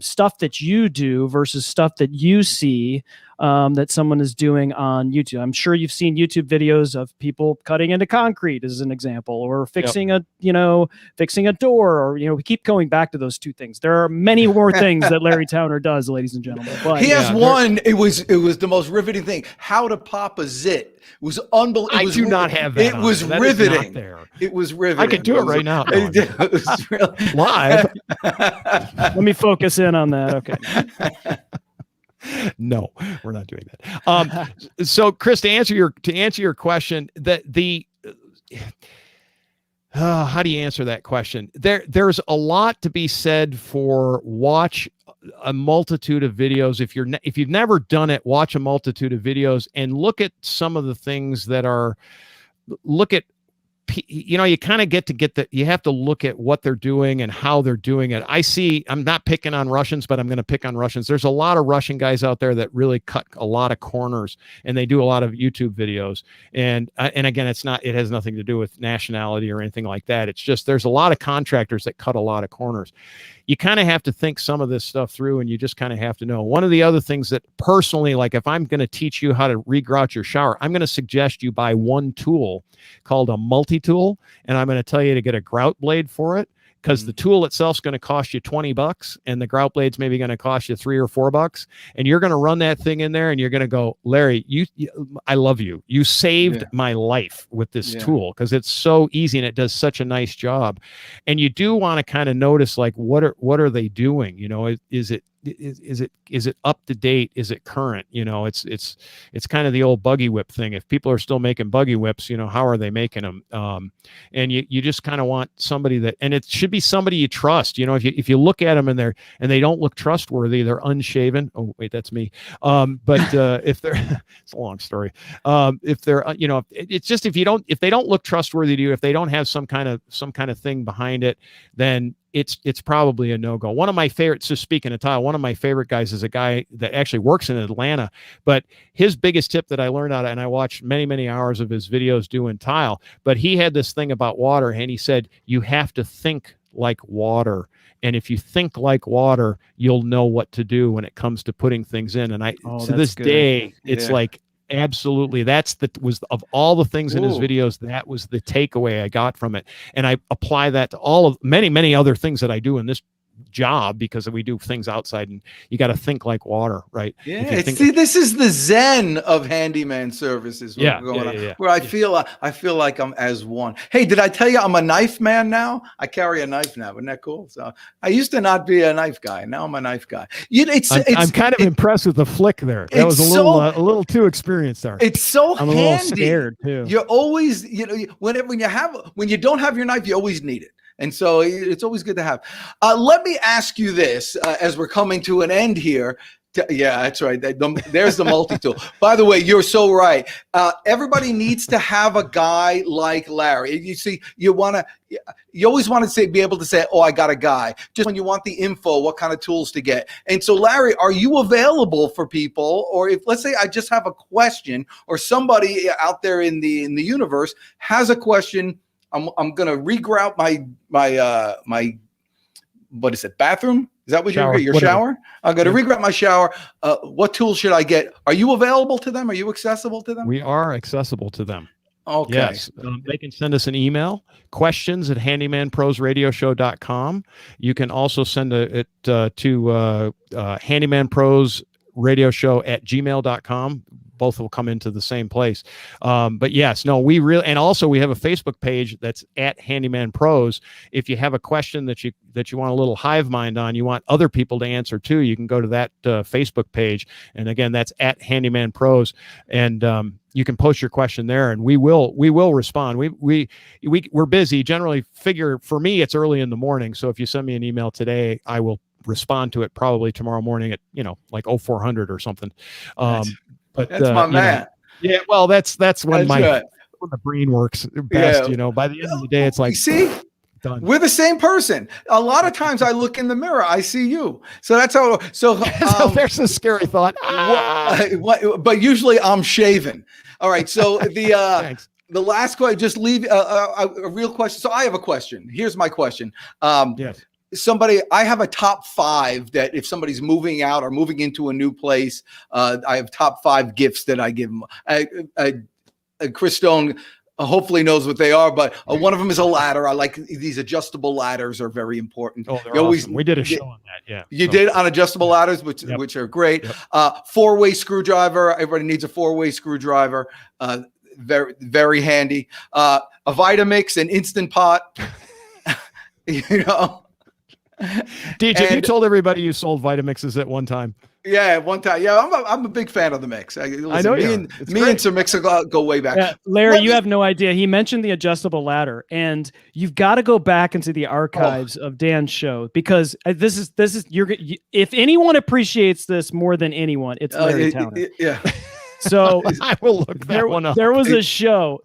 stuff that you do versus stuff that you see that someone is doing on YouTube? I'm sure you've seen YouTube videos of people cutting into concrete as an example, or fixing fixing a door, or, we keep going back to those 2 things. There are many more things that Larry Towner does, ladies and gentlemen. But he has one. It was the most riveting thing. How to pop a zit. It was unbelievable. I do not have that. It was riveting. It was riveting. I could do it right now. It was really live. Let me focus in on that. Okay. No, we're not doing that. So Chris, to answer your question, how do you answer that question? There's a lot to be said for watch a multitude of videos. If you've never done it, watch a multitude of videos and look at some of the things that you kind of you have to look at what they're doing and how they're doing it. I'm not picking on Russians, but I'm going to pick on Russians. There's a lot of Russian guys out there that really cut a lot of corners, and they do a lot of YouTube videos. And again, it has nothing to do with nationality or anything like that. It's just, there's a lot of contractors that cut a lot of corners. You kind of have to think some of this stuff through, and you just kind of have to know. One of the other things that personally, like if I'm going to teach you how to regrout your shower, I'm going to suggest you buy one tool called a multi-tool, and I'm going to tell you to get a grout blade for it. because the tool itself is going to cost you $20 and the grout blade's maybe going to cost you $3 or $4, and you're going to run that thing in there and you're going to go, Larry, I love you. You saved my life with this tool, because it's so easy and it does such a nice job. And you do want to kind of notice, like, what are they doing? You know, is it up to date? Is it current? You know, it's kind of the old buggy whip thing. If people are still making buggy whips, you know, how are they making them? And you just kind of want somebody that, and it should be somebody you trust. You know, if you look at them and they don't look trustworthy, they're unshaven. Oh wait, that's me. But if they're, it's a long story. If they're, you know, it's just, if they don't look trustworthy to you, if they don't have some kind of thing behind it, then it's probably a no-go. One of my favorites, so speaking of tile, one of my favorite guys is a guy that actually works in Atlanta, but his biggest tip that I learned out of, and I watched many, many hours of his videos doing tile, but he had this thing about water, and he said, you have to think like water. And if you think like water, you'll know what to do when it comes to putting things in. And to this day, it's like, absolutely, was of all the things in his videos, that was the takeaway I got from it. And I apply that to all of many other things that I do in this job, because we do things outside, and you got to think like water, right? See, this is the zen of handyman services. Where I feel like I'm as one. Hey, did I tell you I'm a knife man now? I carry a knife now. Isn't that cool? So I used to not be a knife guy. Now I'm a knife guy. I'm kind of impressed with the flick there. That was a little too experienced there. It's so I'm handy. A little scared too. You're always, you know, when you don't have your knife, you always need it. And so it's always good to have. Let me ask you this, as we're coming to an end here. Yeah, that's right. There's the multi-tool. By the way, you're so right. Everybody needs to have a guy like Larry. You see, you always want to be able to say, oh, I got a guy. Just when you want the info, what kind of tools to get. And so, Larry, are you available for people? Or if, let's say, I just have a question, or somebody out there in the universe has a question. I'm gonna regrout my what is it, bathroom? Is that what your shower? I'm gonna regrout my shower. What tools should I get? Are you available to them? Are you accessible to them? We are accessible to them. Okay. Yes. They can send us an email, questions@handymanprosradioshow.com. You can also send it to handymanprosradioshow@gmail.com. Both will come into the same place. But yes, no, and also we have a Facebook page that's @Handyman Pros. If you have a question that you want a little hive mind on, you want other people to answer too, you can go to that Facebook page. And again, that's @Handyman Pros. And you can post your question there, and we will respond. We're busy. Generally, for me, it's early in the morning. So if you send me an email today, I will respond to it probably tomorrow morning at, like 0400 or something. But that's my man. Yeah, well, that's when when the brain works best. By the end of the day, it's like, see, done. We're the same person. A lot of times I look in the mirror, I see you. So that's how. So there's a scary thought. But usually I'm shaven. All right. So the last question, just leave a real question. So I have a question. Here's my question. Yes. I have a top 5 that if somebody's moving out or moving into a new place, I have top 5 gifts that I give them. Chris Stone hopefully knows what they are, but one of them is a ladder. I like these adjustable ladders, are very important. Oh, they're awesome. We did a show on that. Yeah. You did on adjustable ladders, which are great. Yep. 4-way screwdriver. Everybody needs a 4-way screwdriver. Very, very handy. A Vitamix, an Instant Pot, DJ, you told everybody you sold Vitamixes at one time. Yeah, one time. Yeah, I'm a big fan of the mix. I know me and Sir Mix go way back. Yeah, Larry, you have no idea. He mentioned the adjustable ladder, and you've got to go back into the archives of Dan's show, because this is if anyone appreciates this more than anyone, it's Larry Towner. Yeah. So I will look that one up. There's a show,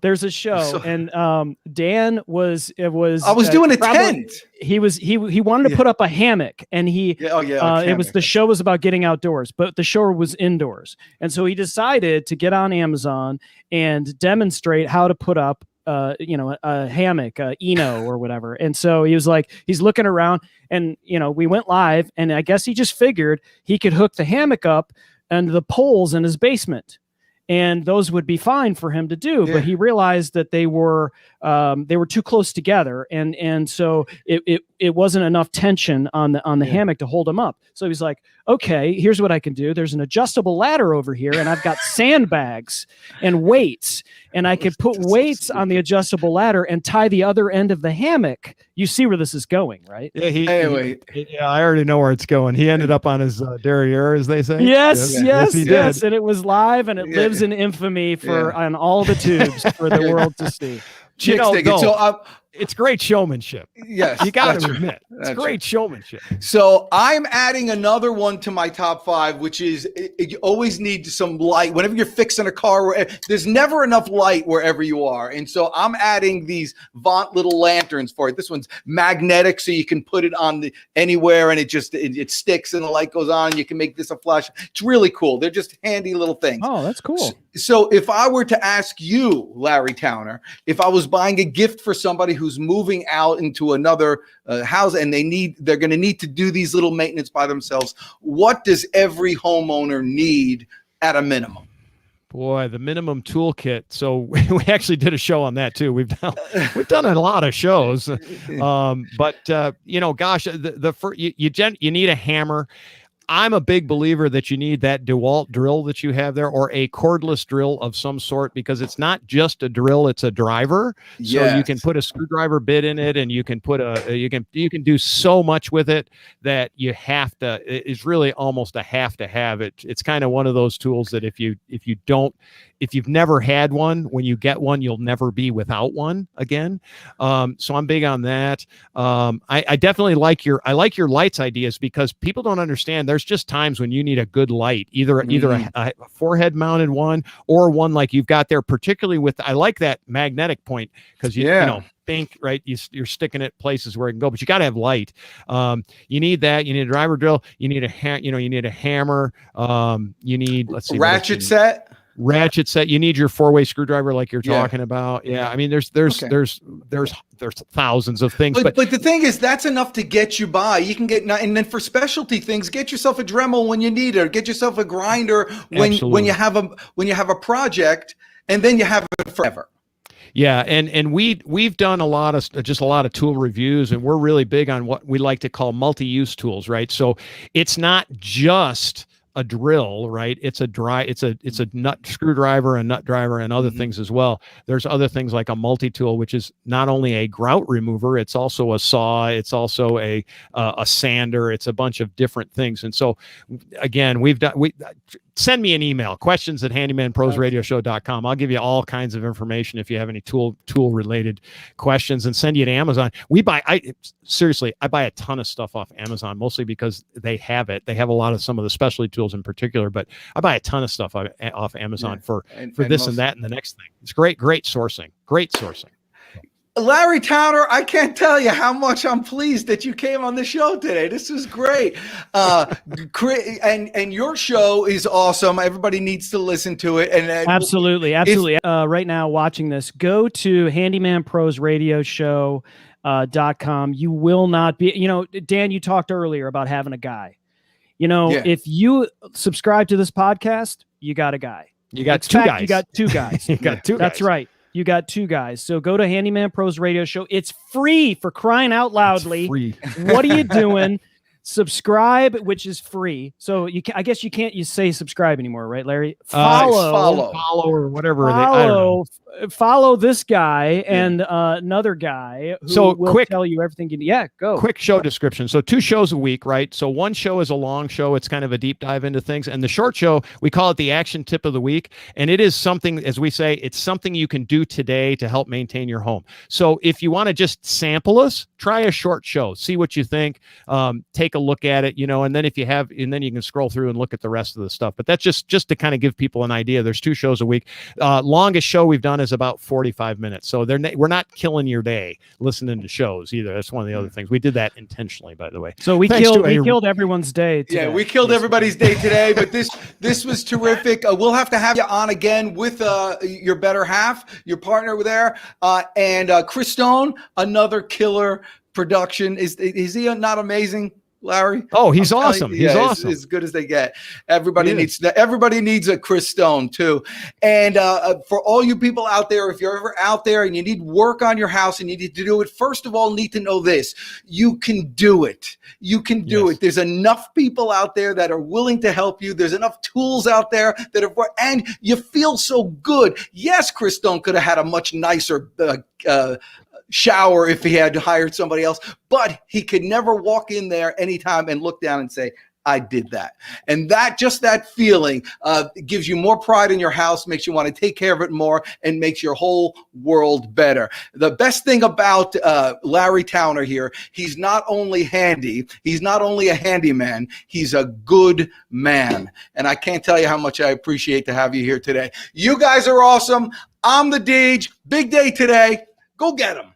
and Dan was. I was doing a tent. He wanted to put up a hammock, and the show was about getting outdoors, but the show was indoors, and so he decided to get on Amazon and demonstrate how to put up a hammock, Eno or whatever. And so he was like, he's looking around, and we went live, and I guess he just figured he could hook the hammock up and the poles in his basement. and those would be fine for him to do. But he realized that they were too close together, and so it wasn't enough tension on the hammock to hold him up. So he's like, okay, here's what I can do. There's an adjustable ladder over here, and I've got sandbags and weights, and I could put weights on the adjustable ladder and tie the other end of the hammock. You see where this is going, right? Yeah. Yeah, I already know where it's going. He ended up on his derriere, as they say. Yes, he did. And it was live, and it lives in infamy on all the tubes for the world to see. It's great showmanship. Yes, you got to admit, it's great showmanship. So I'm adding another one to my top 5, which is you always need some light. Whenever you're fixing a car, there's never enough light wherever you are. And so I'm adding these Vaunt little lanterns for it. This one's magnetic, so you can put it on anywhere, and it sticks, and the light goes on. You can make this a flash. It's really cool. They're just handy little things. Oh, that's cool. So if I were to ask you, Larry Towner, if I was buying a gift for somebody who's moving out into another house and they're going to need to do these little maintenance by themselves, what does every homeowner need at a minimum? Boy, the minimum toolkit. So we actually did a show on that too. We've done a lot of shows, but gosh, you need a hammer. I'm a big believer that you need that DeWalt drill that you have there, or a cordless drill of some sort, because it's not just a drill, it's a driver. So you can put a screwdriver bit in it, and you can put you can do so much with it that it's really almost a have to have it. It's kind of one of those tools that if you've never had one, when you get one, you'll never be without one again. So I'm big on that. I definitely like your lights ideas, because people don't understand. There's just times when you need a good light, either a forehead mounted one, or one like you've got there, particularly I like that magnetic point, because think, right, you're sticking it places where it can go, but you got to have light. You need that. You need a driver drill. You need you need a hammer. You need, ratchet set. You need your 4-way screwdriver, like you're talking about. Yeah, I mean, there's thousands of things, but the thing is, that's enough to get you by. You can get, and then for specialty things, get yourself a Dremel when you need it, or get yourself a grinder when you have a project, and then you have it forever. Yeah, and we've done a lot of tool reviews, and we're really big on what we like to call multi-use tools, right? So it's not just a drill, right? It's a nut screwdriver, a nut driver, and other things as well. There's other things like a multi-tool, which is not only a grout remover, it's also a saw, it's also a sander, it's a bunch of different things. And so again, send me an email, questions@handymanprosradioshow.com. I'll give you all kinds of information if you have any tool related questions, and send you to Amazon. I buy a ton of stuff off Amazon, mostly because they have some of the specialty tools in particular, but I buy a ton of stuff off Amazon for this and that and the next thing. It's great sourcing. Larry Towner, I can't tell you how much I'm pleased that you came on the show today. This is great. And your show is awesome. Everybody needs to listen to it. And absolutely. Right now, watching this, go to handymanprosradioshow.com. You will not be, Dan, you talked earlier about having a guy. If you subscribe to this podcast, you got a guy. You got two guys. You got two guys. That's right. You got two guys. So go to Handyman Pros Radio Show. It's free, for crying out loudly. It's free. What are you doing? Subscribe, which is free. So I guess you can't say subscribe anymore, right, Larry? Follow or whatever. Follow this guy and another guy who will tell you everything you need. Yeah, go. Quick show description. So 2 shows a week, right? So one show is a long show. It's kind of a deep dive into things. And the short show, we call it the action tip of the week. And it is something, as we say, it's something you can do today to help maintain your home. So if you want to just sample us, try a short show, see what you think, take a look at it, and then then you can scroll through and look at the rest of the stuff. But that's just to kind of give people an idea. There's 2 shows a week. Longest show we've done is about 45 minutes. So we're not killing your day listening to shows either. That's one of the other things. We did that intentionally, by the way. So we killed everyone's day today. Yeah, we killed everybody's day today, but this was terrific. We'll have to have you on again with your better half, your partner there, and Chris Stone, another killer production. Is he not amazing? Larry? Oh, he's awesome. He's awesome. As good as they get. Everybody needs a Chris Stone too. And for all you people out there, if you're ever out there and you need work on your house and you need to do it, first of all, need to know this: you can do it. You can do it. There's enough people out there that are willing to help you. There's enough tools out there that are, and you feel so good. Yes, Chris Stone could have had a much nicer shower if he had hired somebody else, but he could never walk in there anytime and look down and say, I did that. And that feeling gives you more pride in your house, makes you want to take care of it more, and makes your whole world better. The best thing about Larry Towner here, he's not only handy, he's not only a handyman, he's a good man. And I can't tell you how much I appreciate to have you here today. You guys are awesome. I'm the Deej. Big day today. Go get him.